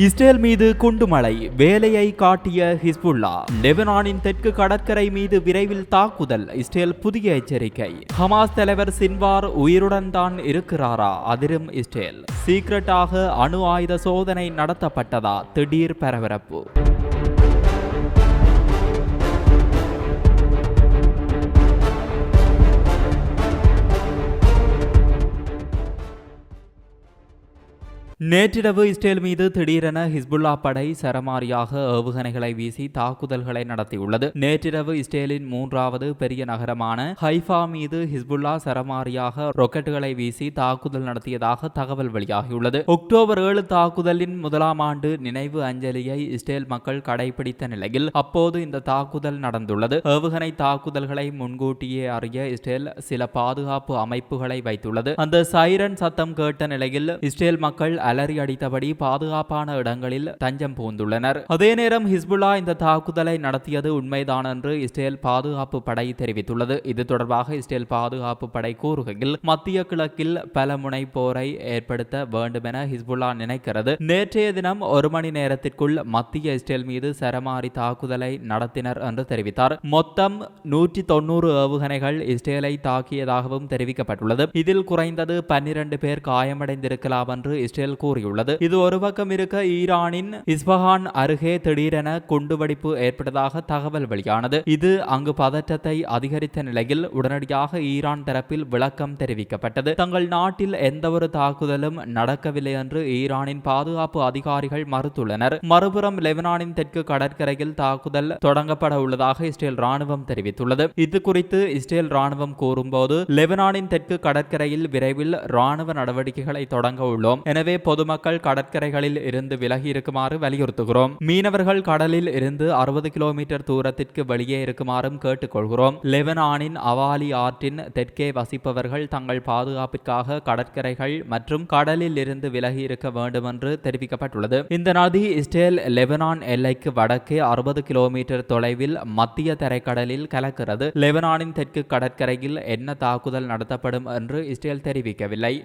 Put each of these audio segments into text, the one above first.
Israel மீது குண்டுமழை, வேலையை காட்டிய ஹிஸ்புல்லா. லெபனானின் தெற்கு கடற்கரை மீது விரைவில் தாக்குதல், இஸ்ரேல் புதிய எச்சரிக்கை. ஹமாஸ் தலைவர் சின்வார் உயிருடன் தான் இருக்கிறாரா? அதிரும் இஸ்ரேல். சீக்ரெட்டாக அணு ஆயுத சோதனை நடத்தப்பட்டதா? திடீர் பரபரப்பு. நேற்றிரவு இஸ்ரேல் மீது திடீரென ஹிஸ்புல்லா படை சரமாரியாக ஏவுகணைகளை வீசி தாக்குதல்களை நடத்தியுள்ளது. நேற்றிரவு இஸ்ரேலின் மூன்றாவது பெரிய நகரமான ஹைஃபா மீது ஹிஸ்புல்லா சரமாரியாக ராக்கெட்டுகளை வீசி தாக்குதல் நடத்தியதாக தகவல் வெளியாகியுள்ளது. அக்டோபர் 7 தாக்குதலின் முதலாம் ஆண்டு நினைவு அஞ்சலியை இஸ்ரேல் மக்கள் கடைபிடித்த நிலையில் அப்போது இந்த தாக்குதல் நடந்துள்ளது. ஏவுகணை தாக்குதல்களை முன்கூட்டியே அறிய இஸ்ரேல் சில பாதுகாப்பு அமைப்புகளை வைத்துள்ளது. அந்த சைரன் சத்தம் கேட்ட நிலையில் இஸ்ரேல் மக்கள் அலறி அடித்தபடி பாதுகாப்பான இடங்களில் தஞ்சம் புகுந்துள்ளனர். அதே நேரம் ஹிஸ்புல்லா இந்த தாக்குதலை நடத்தியது உண்மைதான் என்று இஸ்ரேல் பாதுகாப்பு படை தெரிவித்துள்ளது. இது தொடர்பாக இஸ்ரேல் பாதுகாப்பு படை கூறுகையில், மத்திய கிழக்கில் பல முனை போரை ஏற்படுத்த வேண்டும் என ஹிஸ்புல்லா நினைக்கிறது. நேற்றைய தினம் 1 மணி நேரத்திற்குள் மத்திய இஸ்ரேல் மீது சரமாரி தாக்குதலை நடத்தினர் என்று தெரிவித்தார். மொத்தம் 190 ஏவுகணைகள் இஸ்ரேலை தாக்கியதாகவும் தெரிவிக்கப்பட்டுள்ளது. இதில் குறைந்தது 12 பேர் காயமடைந்திருக்கலாம் என்று இஸ்ரேல் கூறியுள்ளது. இது ஒரு பக்கம் இருக்க, ஈரானின் இஸ்பஹான் அருகே திடீரென குண்டுவெடிப்பு ஏற்பட்டதாக தகவல் வெளியானது. இது அங்கு பதற்றத்தை அதிகரித்த நிலையில் உடனடியாக ஈரான் தரப்பில் விளக்கம் தெரிவிக்கப்பட்டது. தங்கள் நாட்டில் எந்தவொரு தாக்குதலும் நடக்கவில்லை என்று ஈரானின் பாதுகாப்பு அதிகாரிகள் மறுத்துள்ளனர். மறுபுறம் லெபனானின் தெற்கு கடற்கரையில் தாக்குதல் தொடங்கப்பட உள்ளதாக இஸ்ரேல் ராணுவம் தெரிவித்துள்ளது. இது குறித்து இஸ்ரேல் ராணுவம் கூறும்போது, லெபனானின் தெற்கு கடற்கரையில் விரைவில் ராணுவ நடவடிக்கைகளை தொடங்க உள்ளோம். எனவே பொதுமக்கள் கடற்கரைகளில் இருந்து விலகி இருக்குமாறு வலியுறுத்துகிறோம். மீனவர்கள் கடலில் இருந்து 60 கிலோமீட்டர் தூரத்திற்கு வெளியே இருக்குமாறும் கேட்டுக்கொள்கிறோம். லெபனானின் அவாலி ஆற்றின் தெற்கே வசிப்பவர்கள் தங்கள் பாதுகாப்பிற்காக கடற்கரைகள் மற்றும் கடலில் இருந்து விலகி இருக்க வேண்டும் என்று தெரிவிக்கப்பட்டுள்ளது. இந்த நதி இஸ்ரேல் லெபனான் எல்லைக்கு வடக்கே 60 கிலோமீட்டர் தொலைவில் மத்திய தரைக்கடலில் கலக்கிறது. லெபனானின் தெற்கு கடற்கரையில் என்ன தாக்குதல் நடத்தப்படும் என்று இஸ்ரேல் தெரிவிக்கவில்லை.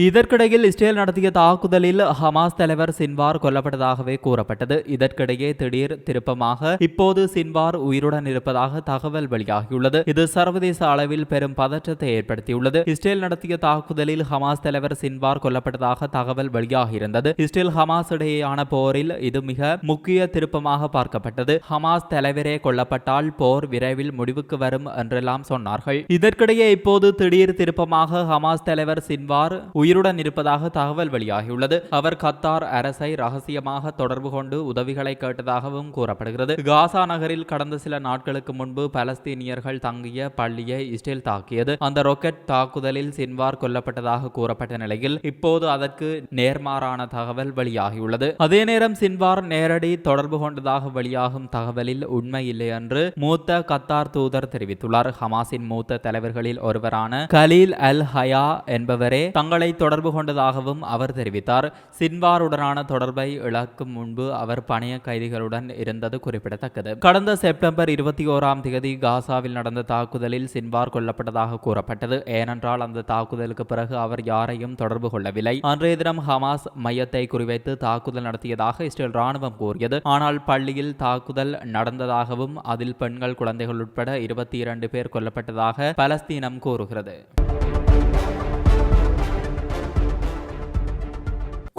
இதற்கிடையில் இஸ்ரேல் நடத்திய தாக்குதலில் ஹமாஸ் தலைவர் சின்வார் கொல்லப்பட்டதாகவே கூறப்பட்டது. இதற்கிடையே திடீர் திருப்பமாக இப்போது சின்வார் உயிருடன் இருப்பதாக தகவல் வெளியாகியுள்ளது. இது சர்வதேச அளவில் பெரும் பதற்றத்தை ஏற்படுத்தியுள்ளது. இஸ்ரேல் நடத்திய தாக்குதலில் ஹமாஸ் தலைவர் சின்வார் கொல்லப்பட்டதாக தகவல் வெளியாகியிருந்தது. இஸ்ரேல் ஹமாஸ் இடையேயான போரில் இது மிக முக்கிய திருப்பமாக பார்க்கப்பட்டது. ஹமாஸ் தலைவரே கொல்லப்பட்டால் போர் விரைவில் முடிவுக்கு வரும் என்றெல்லாம் சொன்னார்கள். இதற்கிடையே இப்போது திடீர் திருப்பமாக ஹமாஸ் தலைவர் சின்வார் உயிருடன் இருப்பதாக தகவல் வெளியாகியுள்ளது. அவர் கத்தார் அரசை ரகசியமாக தொடர்பு கொண்டு உதவிகளை கேட்டதாகவும் கூறப்படுகிறது. காசா நகரில் கடந்த சில நாட்களுக்கு முன்பு பலஸ்தீனியர்கள் தங்கிய பள்ளியை இஸ்ரேல் தாக்கியது. அந்த ராக்கெட் தாக்குதலில் சின்வார் கொல்லப்பட்டதாக கூறப்பட்ட நிலையில் இப்போது அதற்கு நேர்மாறான தகவல் வெளியாகியுள்ளது. அதே நேரம் சின்வார் நேரடி தொடர்பு கொண்டதாக வெளியாகும் தகவலில் உண்மை இல்லை என்று மூத்த கத்தார் தூதர் தெரிவித்துள்ளார். ஹமாஸின் மூத்த தலைவர்களில் ஒருவரான கலீல் அல் ஹயா என்பவரே தங்களை தொடர்பு கொண்டதாகவும் அவர் தெரிவித்தார். சின்வாருடனான தொடர்பை இழக்கும் முன்பு அவர் பணைய கைதிகளுடன் இருந்தது குறிப்பிடத்தக்கது. கடந்த செப்டம்பர் 21 காசாவில் நடந்த தாக்குதலில் சின்வார் கொல்லப்பட்டதாக கூறப்பட்டது. ஏனென்றால் அந்த தாக்குதலுக்கு பிறகு அவர் யாரையும் தொடர்பு கொள்ளவில்லை. அன்றைய தினம் ஹமாஸ் மையத்தை குறிவைத்து தாக்குதல் நடத்தியதாக இஸ்ரேல் ராணுவம் கூறியது. ஆனால் பள்ளியில் தாக்குதல் நடந்ததாகவும் அதில் பெண்கள், குழந்தைகள் உட்பட 22 பேர் கொல்லப்பட்டதாக பலஸ்தீனம் கூறுகிறது.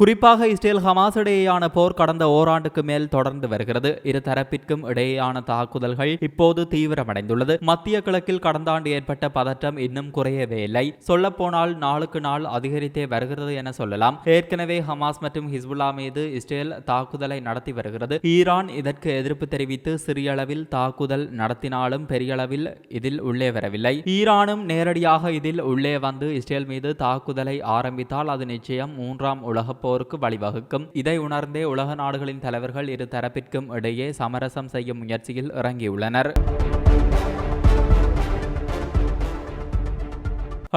குறிப்பாக இஸ்ரேல் ஹமாஸ் இடையேயான போர் கடந்த ஓராண்டுக்கு மேல் தொடர்ந்து வருகிறது. இரு தரப்பிற்கும் இடையேயான தாக்குதல்கள் இப்போது தீவிரமடைந்துள்ளது. மத்திய கிழக்கில் கடந்த ஆண்டு ஏற்பட்ட பதற்றம் இன்னும் குறையவே இல்லை. சொல்லப்போனால் நாளுக்கு நாள் அதிகரித்தே வருகிறது என சொல்லலாம். ஏற்கனவே ஹமாஸ் மற்றும் ஹிஸ்புல்லா மீது இஸ்ரேல் தாக்குதலை நடத்தி வருகிறது. ஈரான் இதற்கு எதிர்ப்பு தெரிவித்து சிறிய அளவில் தாக்குதல் நடத்தினாலும் பெரிய அளவில் இதில் உள்ளே வரவில்லை. ஈரானும் நேரடியாக இதில் உள்ளே வந்து இஸ்ரேல் மீது தாக்குதலை ஆரம்பித்தால் அது நிச்சயம் 3ஆம் உலக போருக்கு வழிவகுக்கும். இதை உணர்ந்தே உலக நாடுகளின் தலைவர்கள் இரு தரப்பிற்கும் இடையே சமரசம் செய்யும் முயற்சியில் இறங்கியுள்ளனர்.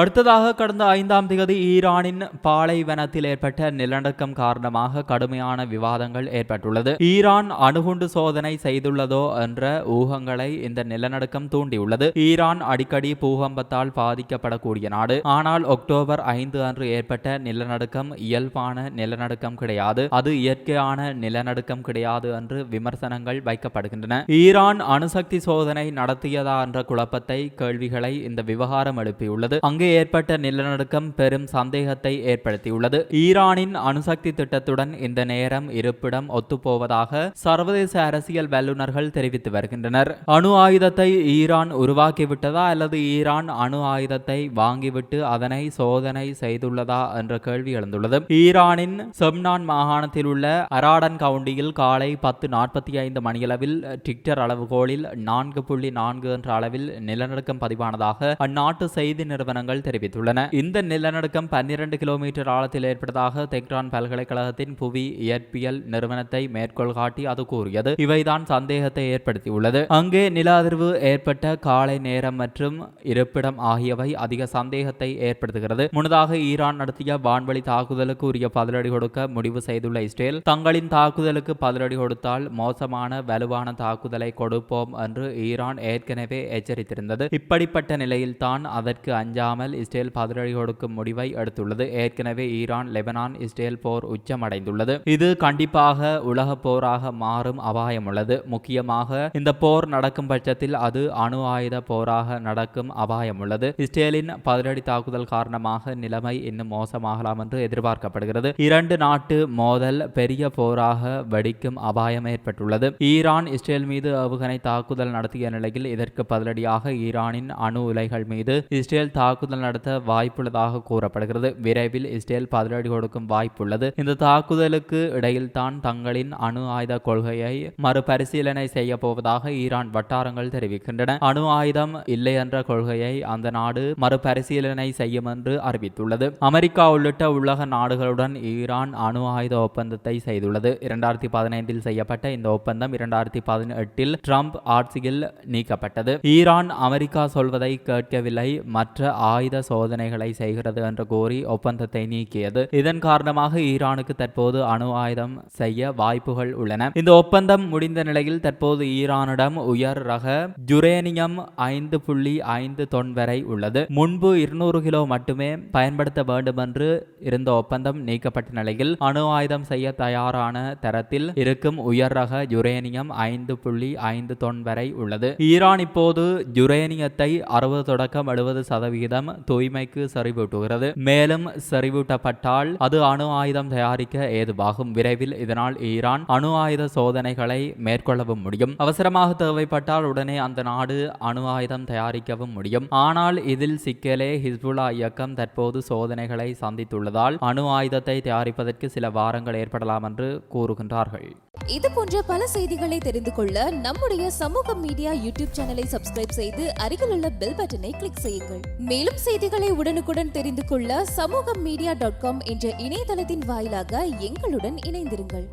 அடுத்ததாக கடந்த 5ஆம் தேதி ஈரானின் பாலைவனத்தில் ஏற்பட்ட நிலநடுக்கம் காரணமாக கடுமையான விவாதங்கள் ஏற்பட்டுள்ளது. ஈரான் அணுகுண்டு சோதனை செய்துள்ளதோ என்ற ஊகங்களை இந்த நிலநடுக்கம் தூண்டியுள்ளது. ஈரான் அடிக்கடி பூகம்பத்தால் பாதிக்கப்படக்கூடிய நாடு. ஆனால் அக்டோபர் 5 அன்று ஏற்பட்ட நிலநடுக்கம் இயல்பான நிலநடுக்கம் கிடையாது, அது இயற்கையான நிலநடுக்கம் கிடையாது என்று விமர்சனங்கள் வைக்கப்படுகின்றன. ஈரான் அணுசக்தி சோதனை நடத்தியதா என்ற குழப்பத்தை, கேள்விகளை இந்த விவகாரம் எழுப்பியுள்ளது. அங்கே ஏற்பட்ட நிலநடுக்கம் பெரும் சந்தேகத்தை ஏற்படுத்தியுள்ளது. ஈரானின் அணுசக்தி திட்டத்துடன் இந்த நேரம் இருப்பிடம் ஒத்துப்போவதாக சர்வதேச அரசியல் வல்லுநர்கள் தெரிவித்து வருகின்றனர். அணு ஆயுதத்தை ஈரான் உருவாக்கிவிட்டதா அல்லது ஈரான் அணு ஆயுதத்தை வாங்கிவிட்டு அதனை சோதனை செய்துள்ளதா என்ற கேள்வி எழுந்துள்ளது. ஈரானின் செம்னான் மாகாணத்தில் உள்ள அராடன் கவுண்டியில் காலை 10:45 மணியளவில் டிக்டர் அளவுகோலில் 4.4 என்ற அளவில் நிலநடுக்கம் பதிவானதாக அந்நாட்டு செய்தி நிறுவனங்கள் தெரிவித்துள்ளன. இந்த நிலநடுக்கம் 12 கிலோமீட்டர் ஆழத்தில் ஏற்பட்டதாக தெஹ்ரான் பல்கலைக்கழகத்தின் புவி இயற்பியல் நிறுவனத்தை மேற்கோள் காட்டி அது கூறியது. இவைதான் சந்தேகத்தை ஏற்படுத்தியுள்ளது. அங்கே நில அதிர்வு ஏற்பட்ட காலை நேரம் மற்றும் இருப்பிடம் ஆகியவை அதிக சந்தேகத்தை ஏற்படுத்துகிறது. முன்னதாக ஈரான் நடத்திய வான்வழி தாக்குதலுக்கு உரிய பதிலடி கொடுக்க முடிவு செய்துள்ள இஸ்ரேல், தங்களின் தாக்குதலுக்கு பதிலடி கொடுத்தால் மோசமான வலுவான தாக்குதலை கொடுப்போம் என்று ஈரான் ஏற்கனவே எச்சரித்திருந்தது. இப்படிப்பட்ட நிலையில் தான் அதற்கு அஞ்சாமல் இஸ்ரேல் பதிலடி கொடுக்கும் முடிவை எடுத்துள்ளது. ஏற்கனவே ஈரான் லெபனான் இஸ்ரேல் போர் உச்சமடைந்துள்ளது. இது கண்டிப்பாக உலக போராக மாறும் அபாயம் உள்ளது. முக்கியமாக இந்த போர் நடக்கும் பட்சத்தில் அது அணு ஆயுத போராக நடக்கும் அபாயம் உள்ளது. இஸ்ரேலின் பதிலடி தாக்குதல் காரணமாக நிலைமை இன்னும் மோசமாகலாம் என்று எதிர்பார்க்கப்படுகிறது. இரண்டு நாட்டு மோதல் பெரிய போராக வெடிக்கும் அபாயம் ஏற்பட்டுள்ளது. ஈரான் இஸ்ரேல் மீது ஏவுகணை தாக்குதல் நடத்திய நிலையில் இதற்கு பதிலடியாக ஈரானின் அணு உலைகள் மீது இஸ்ரேல் தாக்குதல் நடத்த வாய்ப்புள்ளதாக கூறப்படுகிறது. விரைவில் இஸ்ரேல் பதிலடி கொடுக்கும் வாய்ப்புள்ளது. இந்த தாக்குதலுக்கு இடையில் தான் தங்களின் அணு ஆயுத கொள்கையை மறுபரிசீலனை செய்ய போவதாக ஈரான் வட்டாரங்கள் தெரிவிக்கின்றன. அணு ஆயுதம் இல்லை என்ற கொள்கையை அந்த நாடு மறுபரிசீலனை செய்யும் என்று அறிவித்துள்ளது. அமெரிக்கா உள்ளிட்ட உலக நாடுகளுடன் ஈரான் அணு ஆயுத ஒப்பந்தத்தை செய்துள்ளது. 2015 செய்யப்பட்ட இந்த ஒப்பந்தம் 2018 ட்ரம்ப் ஆட்சியில் நீக்கப்பட்டது. ஈரான் அமெரிக்கா சொல்வதை கேட்கவில்லை, மற்ற ஆயுத சோதனைகளை செய்கிறது என்று கூறி ஒப்பந்தத்தை நீக்கியது. இதன் காரணமாக ஈரானுக்கு தற்போது அணு ஆயுதம் செய்ய வாய்ப்புகள் உள்ளன. இந்த ஒப்பந்தம் முடிந்த நிலையில் தற்போது ஈரானிடம் உயர் ரக யுரேனியம் 5.5 தொன் வரை உள்ளது. முன்பு 200 கிலோ மட்டுமே பயன்படுத்த வேண்டும் என்று இருந்த ஒப்பந்தம் நீக்கப்பட்ட நிலையில் அணு ஆயுதம் செய்ய தயாரான தரத்தில் இருக்கும் உயர் ரக யுரேனியம் 5.5 தொன் வரை உள்ளது. ஈரான் இப்போது யுரேனியத்தை 60 தொடக்கம் 70% தூய்மைக்கு செறிவூட்டுகிறது. மேலும் செறிவூட்டப்பட்டால் அது அணு ஆயுதம் தயாரிக்க ஏதுவாகும். விரைவில் இதனால் ஈரான் அணு ஆயுத சோதனைகளை மேற்கொள்ளவும் முடியும். அவசரமாக தேவைப்பட்டால் உடனே அந்த நாடு அணு ஆயுதம் தயாரிக்கவும் முடியும். ஆனால் இதில் சிக்கலே ஹிஸ்புல்லா இயக்கம் தற்போது சோதனைகளை சந்தித்துள்ளதால் அணு ஆயுதத்தை தயாரிப்பதற்கு சில வாரங்கள் ஏற்படலாம் என்று கூறுகின்றார்கள். இது போன்ற பல செய்திகளை தெரிந்து கொள்ள நம்முடைய சமூக மீடியா யூடியூப் சேனலை சப்ஸ்கிரைப் செய்து அருகில் உள்ள பெல் பட்டனை கிளிக் செய்யுங்கள். மேலும் செய்திகளை உடனுக்குடன் தெரிந்து கொள்ள சமூகமீடியா.com என்ற இணையதளத்தின் வாயிலாக எங்களுடன் இணைந்திருங்கள்.